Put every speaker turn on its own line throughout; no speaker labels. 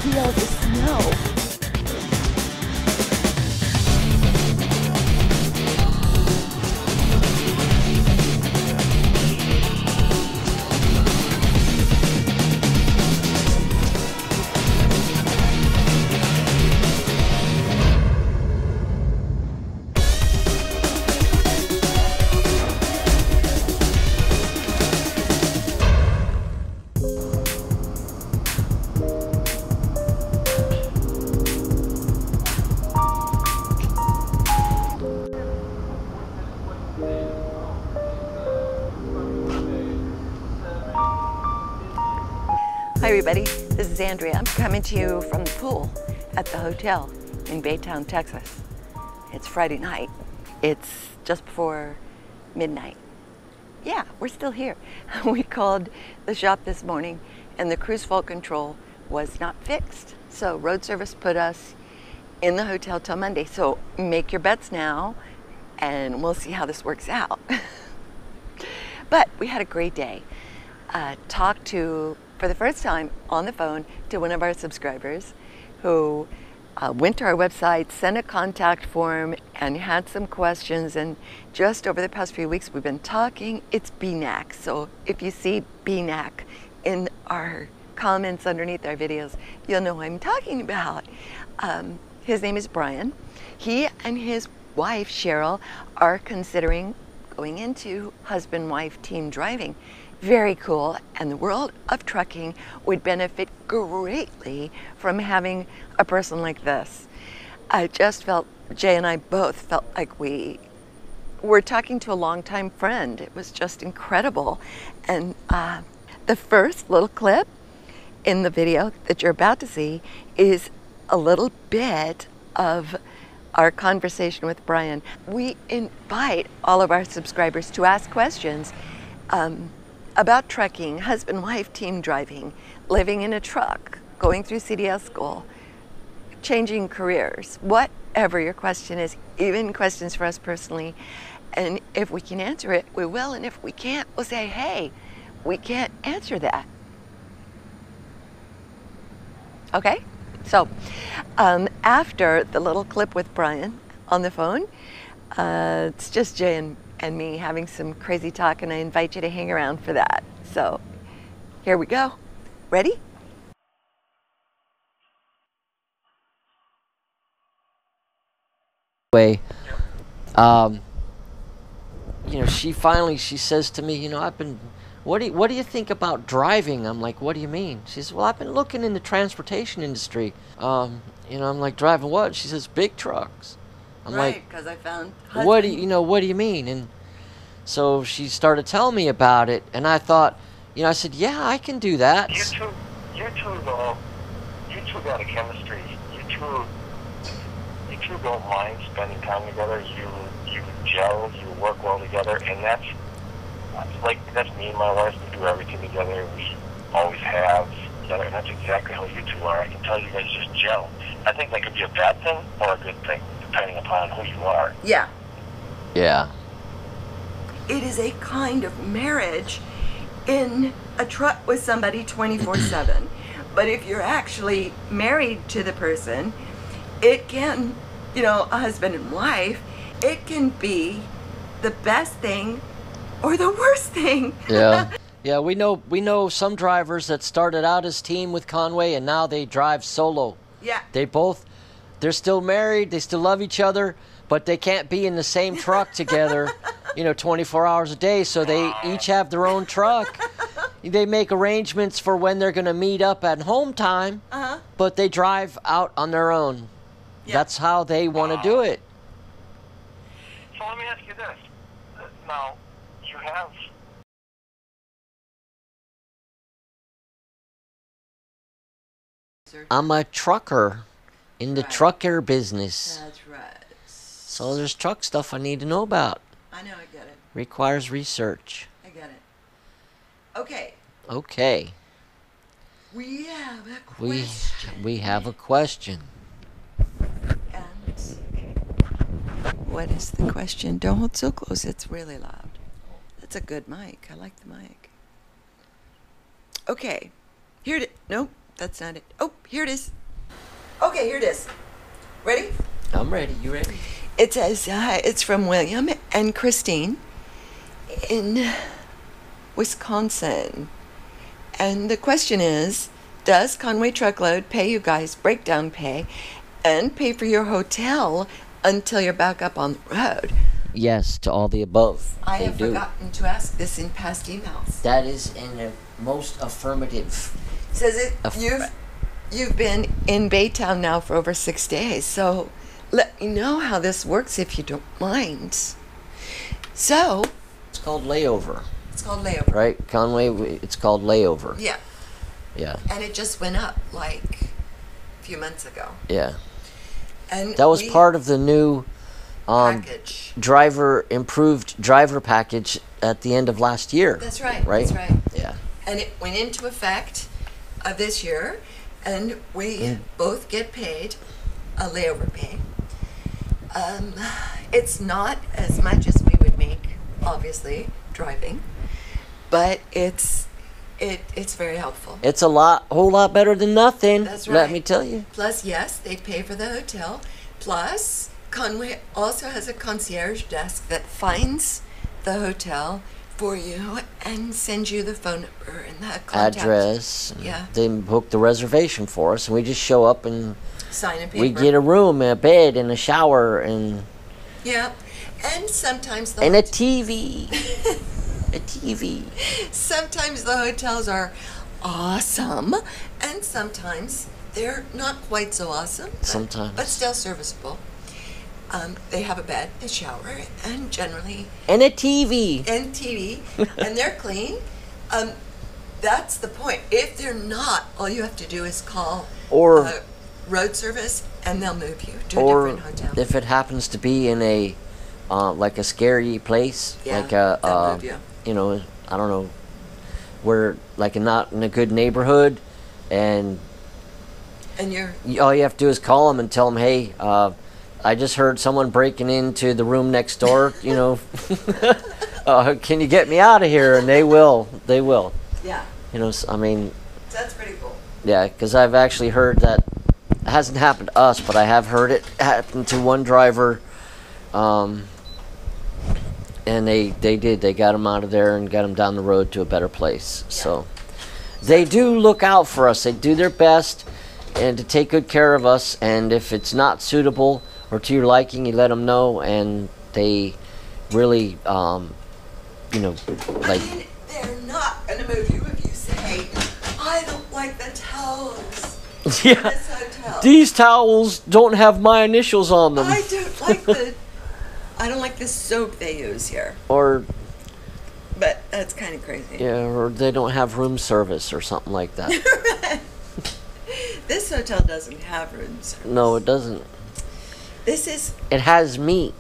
feel the snow. Hi everybody, this is Andrea. I'm coming to you from the pool at the hotel in Baytown, Texas. It's Friday night. It's just before midnight. Yeah, we're still here. We called the shop this morning and the cruise fault control was not fixed. So road service put us in the hotel till Monday. So make your bets now and we'll see how this works out. But we had a great day. Talked to, for the first time on the phone, to one of our subscribers who went to our website, sent a contact form, and had some questions. And just over the past few weeks, we've been talking. It's BNAC. So if you see BNAC in our comments underneath our videos, you'll know what I'm talking about. His name is Brian. He and his wife, Cheryl, are considering going into husband-wife team driving. Very cool, and the world of trucking would benefit greatly from having a person like this. I just felt, Jay and I both felt like we were talking to a longtime friend. It was just incredible. And the first little clip in the video that you're about to see is a little bit of our conversation with Brian. We invite all of our subscribers to ask questions about trucking, husband-wife team driving, living in a truck, going through CDL school, changing careers, whatever your question is, even questions for us personally. And if we can answer it, we will. And if we can't, we'll say, hey, we can't answer that. Okay? So after the little clip with Brian on the phone, it's just Jay and me having some crazy talk, and I invite you to hang around for that. So here we go. Ready?
Way, you know, she says to me, you know, what do you think about driving? I'm like, what do you mean? She says, well, I've been looking in the transportation industry. You know, I'm like, driving what? She says, big trucks. I'm
right, because I found husband.
What do you mean? And so she started telling me about it, and I thought, you know, I said, yeah, I can do that.
You two got a chemistry. You two don't mind spending time together. You gel, you work well together, and that's me and my wife. We do everything together. We always have together, and that's exactly how you two are. I can tell you guys just gel. I think that could be a bad thing or a good thing, depending upon who you are.
Yeah.
Yeah.
It is a kind of marriage in a truck with somebody 24/7. But if you're actually married to the person, it can, you know, a husband and wife, it can be the best thing or the worst thing.
Yeah. Yeah, we know some drivers that started out as team with Conway and now they drive solo.
Yeah.
They're still married, they still love each other, but they can't be in the same truck together, you know, 24 hours a day, so they each have their own truck. They make arrangements for when they're going to meet up at home time, but they drive out on their own. Yeah. That's how they want to do it.
So let me ask you this. Now, you have...
I'm a trucker in the trucker business.
That's right.
So there's truck stuff I need to know about.
I know, I get it.
Requires research.
I get it. Okay.
Okay.
We have a question.
We have a question.
And what is the question? Don't hold so close. It's really loud. That's a good mic. I like the mic. Okay. Here it is. Nope. that's not it. Oh, here it is. Okay, here it is. Ready?
I'm ready. You ready?
It says it's from William and Christine in Wisconsin. And the question is, does Con-Way Truckload pay you guys breakdown pay and pay for your hotel until you're back up on the road?
Yes, to all the above.
I
They
have
do.
forgotten to ask this in past emails.
That is in the most affirmative.
Says it you've been in Baytown now for over 6 days, so let me know how this works if you don't mind. So
It's called layover,
it's called layover.
right? Conway, it's called layover.
Yeah.
Yeah,
And it just went up like a few months ago.
yeah.
And
That was
we
part of the new
package.
improved driver package at the end of last year.
That's right.
Right?
That's right.
Yeah.
And it went into effect this year, and we both get paid a layover pay. It's not as much as we would make, obviously, driving, but it's very helpful.
It's whole lot better than nothing.
That's
Let
right.
me tell you.
Plus, yes, they pay for the hotel. Plus, Conway also has a concierge desk that finds the hotel for you and sends you the phone number and the contact.
Address.
Yeah.
They book the reservation for us, and we just show up and
Sign a paper.
we get a room, a bed, and a shower, and
Yeah. And sometimes the
a TV. A TV.
sometimes the hotels are awesome, and sometimes they're not quite so awesome.
Sometimes.
But still serviceable. They have a bed, a shower, and generally
And a TV.
and TV, and they're clean. That's the point. If they're not, all you have to do is call
Or
road service, and they'll move you to a
or
different hotel.
if it happens to be in a like a scary place,
Yeah,
like
they'll move you.
you know, I don't know, where like not in a good neighborhood, and
And you're
all you have to do is call them and tell them, hey, I just heard someone breaking into the room next door. You know, can you get me out of here? And they will. They will.
yeah.
You know, I mean,
That's pretty cool.
yeah, because I've actually heard that. It hasn't happened to us, but I have heard it happen to one driver. And they got him out of there and got him down the road to a better place. So they do look out for us. They do their best and to take good care of us. And if it's not suitable or to your liking, you let them know. And they really, you know, like,
I mean, they're not going to move you if you say, I don't like the towels in
yeah,
this hotel.
these towels don't have my initials on them.
I don't like the soap they use here.
Or,
But that's kind of crazy.
yeah, or they don't have room service or something like that.
This hotel doesn't have room service.
No, it doesn't.
This is.
It has me.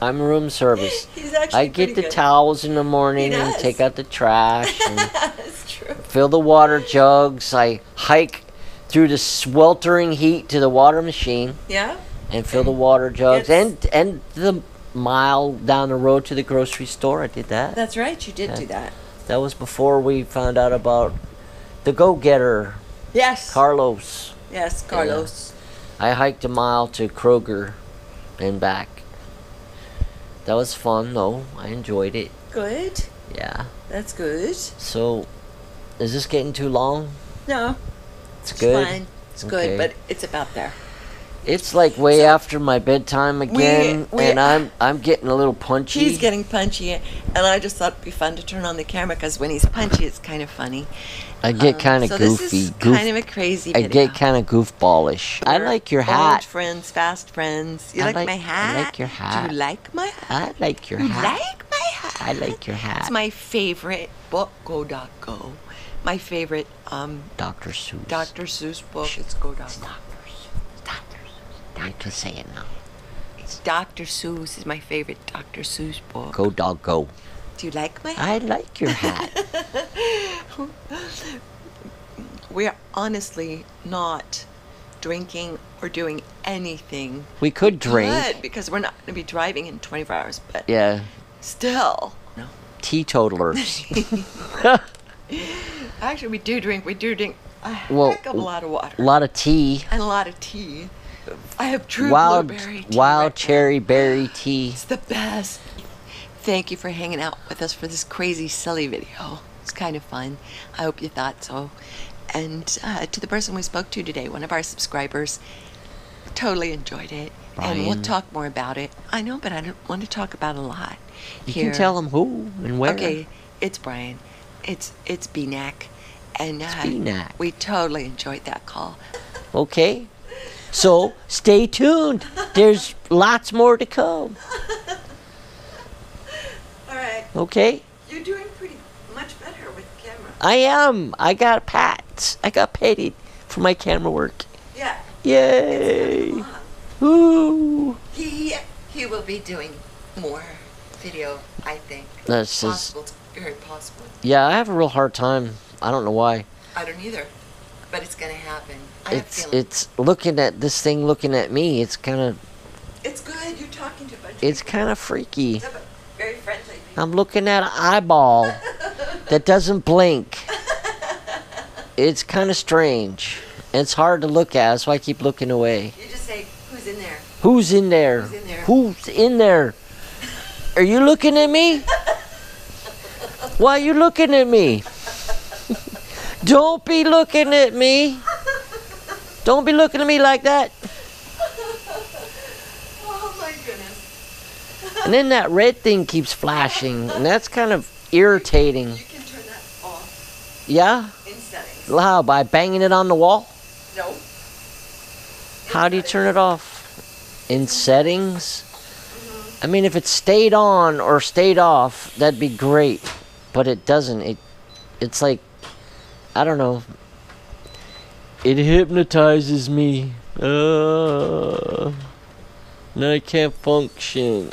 I'm room service.
He's actually
I get
pretty
the
good.
towels in the morning
He
and
does.
take out the trash and
That's true.
fill the water jugs. I hike through the sweltering heat to the water machine
Yeah?
and fill the water jugs
It's-
and the mile down the road to the grocery store. I did that.
That's right. You did do that.
That was before we found out about the go-getter,
Yes.
Carlos.
Yes, Carlos.
I hiked a mile to Kroger and back. That was fun, though. I enjoyed it.
Good.
Yeah.
That's good.
So, is this getting too long?
No.
It's good.
Fine. It's
Okay.
good, but it's about there.
It's like way after my bedtime again,
we-
and I'm getting a little punchy.
He's getting punchy, and I just thought it'd be fun to turn on the camera because when he's punchy, it's kind of funny.
I get kind of
so
goofy.
This is kind of a crazy
I
video.
get kind of goofballish. I
We're
like your
Old
hat.
friends, fast friends. You
I
like
like-
my
I
hat?
like your hat.
Do you like my hat?
I like your
You
hat.
like my hat?
I like your hat.
It's my favorite book. Go Doc Go. My favorite
Dr. Seuss.
Dr. Seuss book. It's Go Doc Go.
You can say it now.
It's Dr. Seuss is my favorite Dr. Seuss book.
Go dog go.
Do you like my hat?
I like your hat.
We're honestly not drinking or doing anything
We could drink.
good because we're not going to be driving in 24 hours, but
Yeah.
still. No.
Teetotalers.
I Actually, we do drink a
Well,
heck of a lot of water.
A lot of tea.
And a lot of tea. I have true
Wild
blueberry tea right
cherry
now.
berry tea.
It's the best. Thank you for hanging out with us for this crazy, silly video. It's kind of fun. I hope you thought so. And to the person we spoke to today, one of our subscribers, totally enjoyed it.
Brian.
And we'll talk more about it. I know, but I don't want to talk about a lot.
You can tell them who and where.
Okay, it's Brian. It's BNAC. And
BNAC.
we totally enjoyed that call.
Okay. So stay tuned. There's lots more to come.
All right.
Okay.
You're doing pretty much better with the camera.
I am. I got pats. I got paid for my camera work.
Yeah.
Yay. Woo.
He will be doing more video, I think.
That's
possible. It's very possible.
Yeah, I have a real hard time. I don't know why.
I don't either. But it's gonna happen.
It's looking at this thing looking at me. It's kind of.
It's good. You're talking to a bunch of
It's kind of freaky.
people. Very friendly people.
I'm looking at an eyeball that doesn't blink. It's kind of strange. It's hard to look at. That's why I keep looking away.
You just say, who's in there?
Who's in there?
Who's in there?
Who's in there? Are you looking at me? Why are you looking at me? Don't be looking at me. Don't be looking at me like that.
Oh my goodness.
And then that red thing keeps flashing, and that's kind of irritating.
You can turn that off
Yeah?
in settings.
How? By banging it on the wall?
No.
How do you turn it off? In settings? I mean, if it stayed on or stayed off, that'd be great. But it doesn't. It's like, I don't know. It hypnotizes me. And I can't function.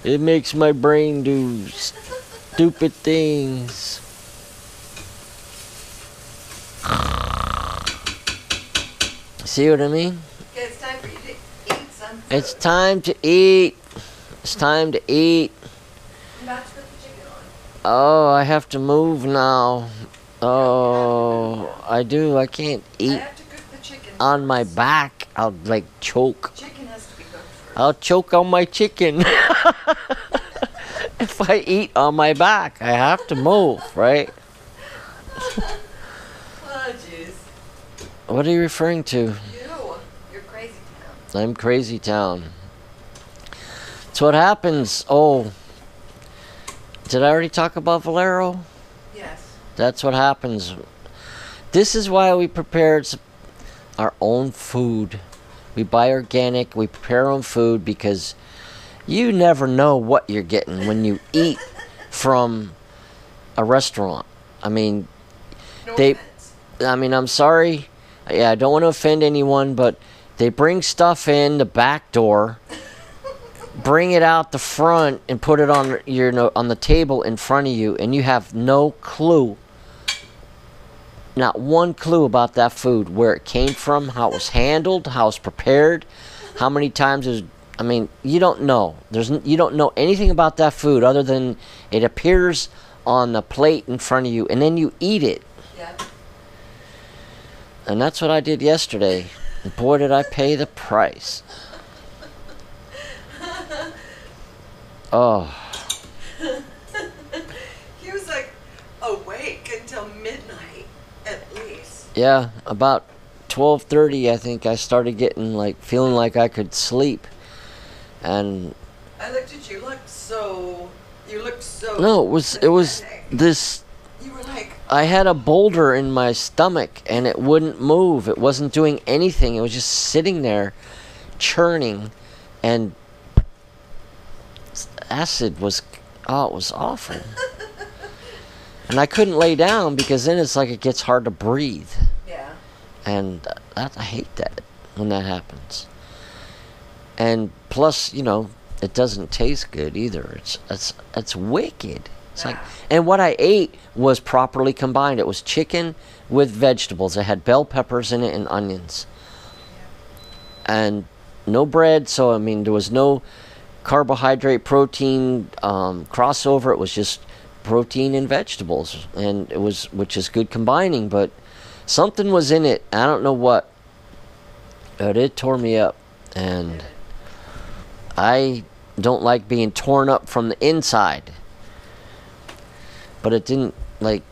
It makes my brain do stupid things. See what I mean?
Okay, it's time for you to eat some food.
It's time to eat. It's time to eat.
I'm about to put the chicken on.
Oh, I have to move now. Oh, I do. I can't
I
eat
have to cook the chicken
on my
first.
back. I'll like choke.
Chicken has to be cooked first.
I'll choke on my chicken. If I eat on my back, I have to move, right?
Oh, jeez.
What are you referring to?
You're crazy town.
I'm crazy town. That's what happens. Oh, did I already talk about Valero?
Yes.
That's what happens. This is why we prepare our own food. We buy organic, we prepare our own food, because you never know what you're getting when you eat from a restaurant. I mean,
No
they,
offense.
I mean, I'm sorry. Yeah, I don't want to offend anyone, but they bring stuff in the back door, bring it out the front, and put it on on the table in front of you, and you have no clue, not one clue about that food, where it came from, how it was handled, how it was prepared, how many times it was. I mean, you don't know. You don't know anything about that food other than it appears on the plate in front of you, and then you eat it.
Yeah.
And that's what I did yesterday. And boy, did I pay the price. Oh.
He was like awake until midnight at least.
Yeah, about 12:30, I think I started getting like feeling like I could sleep. And
I looked at you, you looked so
no, it was
pathetic.
this.
You were like,
I had a boulder in my stomach, and it wouldn't move. It wasn't doing anything. It was just sitting there, churning, and acid was, oh, it was awful. And I couldn't lay down, because then it's like it gets hard to breathe.
yeah.
And I hate that when that happens. And plus, it doesn't taste good either. It's wicked. It's like, and what I ate was properly combined. It was chicken with vegetables. It had bell peppers in it and onions. And no bread, so I mean there was no carbohydrate protein crossover. It was just protein and vegetables, and which is good combining, but something was in it. I don't know what, but it tore me up, and I don't like being torn up from the inside. But it didn't, like,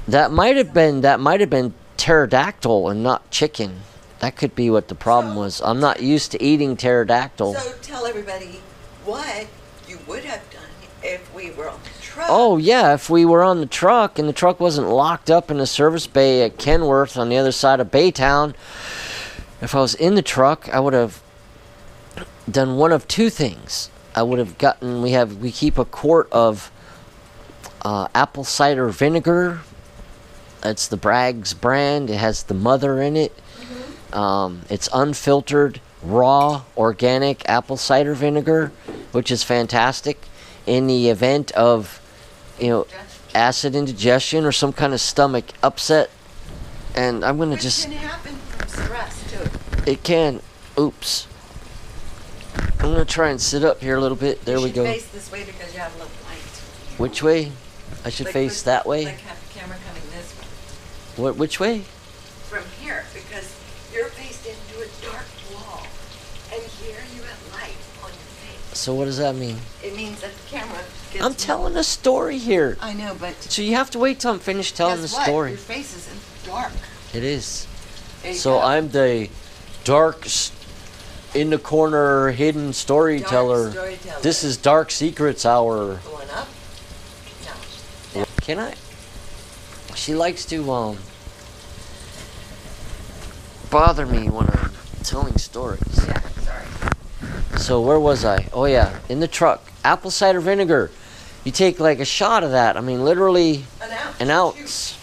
that might have been pterodactyl and not chicken. That could be what the problem was. I'm not used to eating pterodactyl.
So tell everybody what you would have done if we were on the truck.
Oh yeah, if we were on the truck and the truck wasn't locked up in the service bay at Kenworth on the other side of Baytown, if I was in the truck, I would have done one of two things. I would have gotten, we keep a quart of apple cider vinegar. It's the Bragg's brand. It has the mother in it. It's unfiltered, raw, organic apple cider vinegar, which is fantastic in the event of, acid indigestion or some kind of stomach upset. And I'm gonna
Which can happen from stress too.
It can. Oops. I'm gonna try and sit up here a little bit. There we go.
You should face this way because you have a little light.
Which way? I should face that way?
Like have the camera coming this way.
Which way?
From here, because you're faced into a dark wall, and here you have light on your face.
So what does that mean?
It means that the camera gets
I'm telling a story here.
I know, but
So you have to wait till I'm finished telling the
guess what?
story.
Your face is in dark.
It is.
There you
So
go.
I'm the dark, in the corner, hidden storyteller.
Dark storyteller.
This is Dark Secrets Hour.
Going up? No.
Can I? She likes to bother me when I'm telling stories.
Yeah, sorry.
So where was I? Oh yeah, in the truck. Apple cider vinegar. You take like a shot of that. I mean, literally an ounce.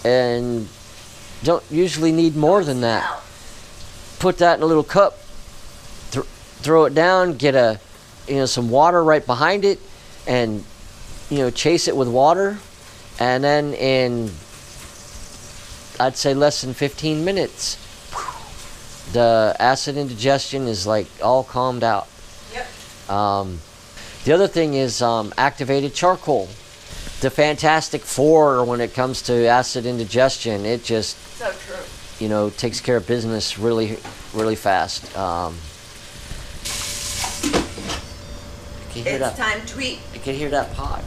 And don't usually need more than that. Put that in a little cup. Throw it down. Get some water right behind it, and chase it with water, and then in, I'd say, less than 15 minutes, the acid indigestion is like all calmed out.
Yep.
The other thing is activated charcoal. The Fantastic Four when it comes to acid indigestion. It just,
So true.
takes care of business really, really fast.
It's time to eat.
I can hear that pot.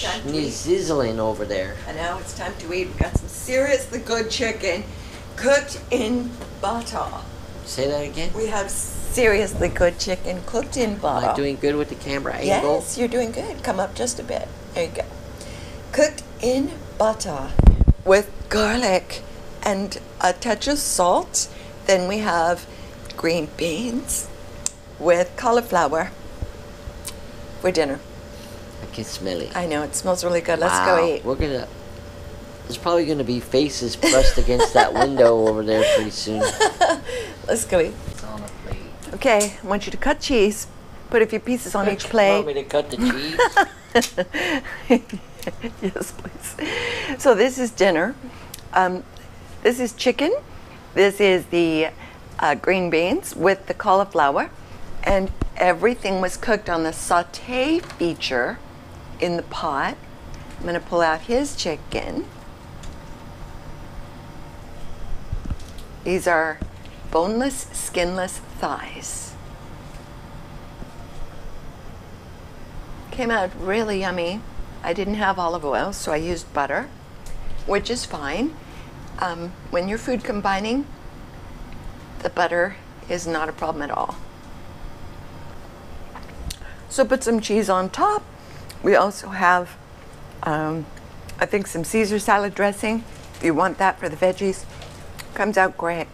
Time to eat.
Sizzling over there.
And now it's time to eat. We've got some seriously good chicken cooked in butter.
Say that again.
We have seriously good chicken cooked in butter.
Am I doing good with the camera angle?
Yes, you're doing good. Come up just a bit. There you go. Cooked in butter with garlic and a touch of salt. Then we have green beans with cauliflower for dinner.
I can smell it.
I know, it smells really good. Let's go eat.
There's probably gonna be faces pressed against that window over there pretty soon.
Let's go eat.
It's on a plate.
Okay, I want you to cut cheese. Put a few pieces on each
You
plate.
want me to cut the cheese?
Yes, please. So this is dinner. This is chicken. This is the green beans with the cauliflower. And everything was cooked on the saute feature in the pot. I'm going to pull out his chicken. These are boneless, skinless thighs. Came out really yummy. I didn't have olive oil, so I used butter, which is fine. When you're food combining, the butter is not a problem at all. So put some cheese on top. We also have, I think, some Caesar salad dressing. If you want that for the veggies, comes out great.